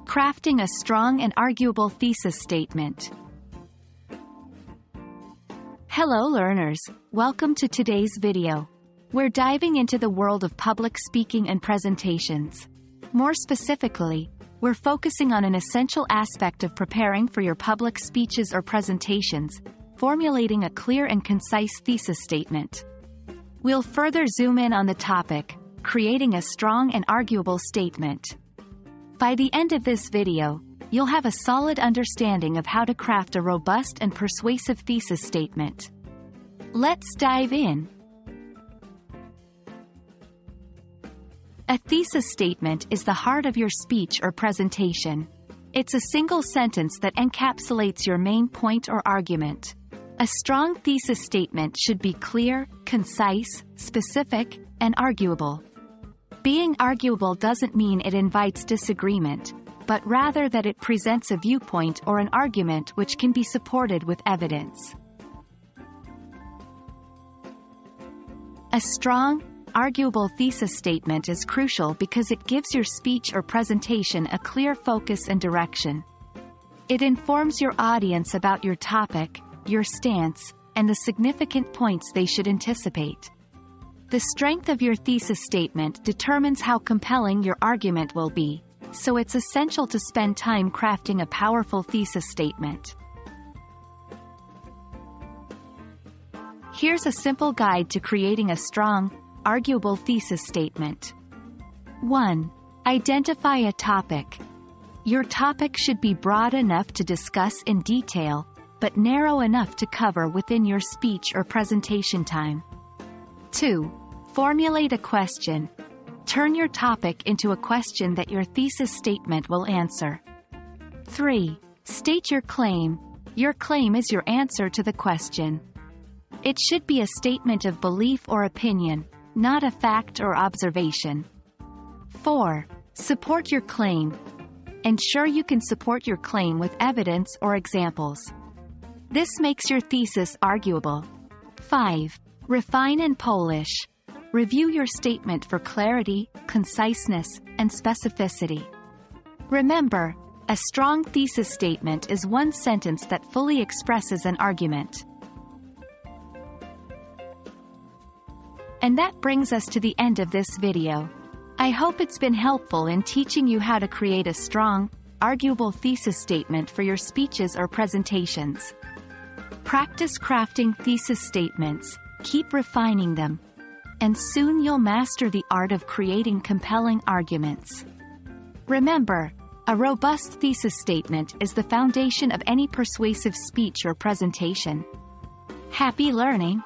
Crafting a strong and arguable thesis statement. Hello learners, welcome to today's video. We're diving into the world of public speaking and presentations. More specifically, we're focusing on an essential aspect of preparing for your public speeches or presentations, formulating a clear and concise thesis statement. We'll further zoom in on the topic, creating a strong and arguable statement. By the end of this video, you'll have a solid understanding of how to craft a robust and persuasive thesis statement. Let's dive in. A thesis statement is the heart of your speech or presentation. It's a single sentence that encapsulates your main point or argument. A strong thesis statement should be clear, concise, specific, and arguable. Being arguable doesn't mean it invites disagreement, but rather that it presents a viewpoint or an argument which can be supported with evidence. A strong, arguable thesis statement is crucial because it gives your speech or presentation a clear focus and direction. It informs your audience about your topic, your stance, and the significant points they should anticipate. The strength of your thesis statement determines how compelling your argument will be, so it's essential to spend time crafting a powerful thesis statement. Here's a simple guide to creating a strong, arguable thesis statement. 1. Identify a topic. Your topic should be broad enough to discuss in detail, but narrow enough to cover within your speech or presentation time. 2. Formulate a question. Turn your topic into a question that your thesis statement will answer. 3. State your claim. Your claim is your answer to the question. It should be a statement of belief or opinion, not a fact or observation. 4. Support your claim. Ensure you can support your claim with evidence or examples. This makes your thesis arguable. 5. Refine and polish. Review your statement for clarity, conciseness, and specificity. Remember, a strong thesis statement is one sentence that fully expresses an argument. And that brings us to the end of this video. I hope it's been helpful in teaching you how to create a strong, arguable thesis statement for your speeches or presentations. Practice crafting thesis statements, keep refining them, and soon you'll master the art of creating compelling arguments. Remember, a robust thesis statement is the foundation of any persuasive speech or presentation. Happy learning!